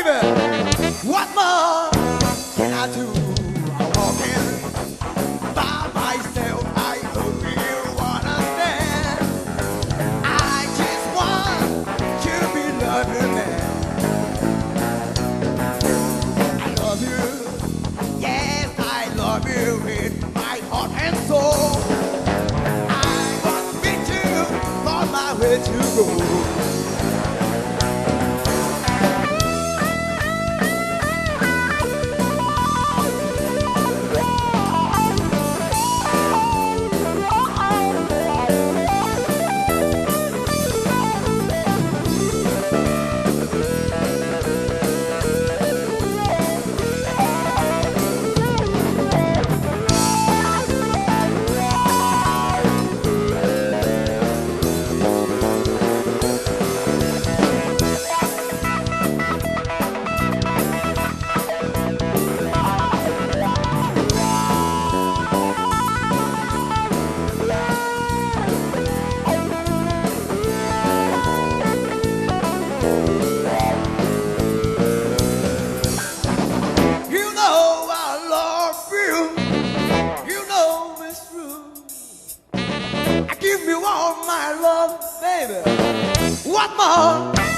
baby. What more can I do? I'm walking by myself. I hope you understand. I just want to be loving man. I love you. Yes, I love you with my heart and soul. I want me to find my way to go. Give me all my love, baby. What more?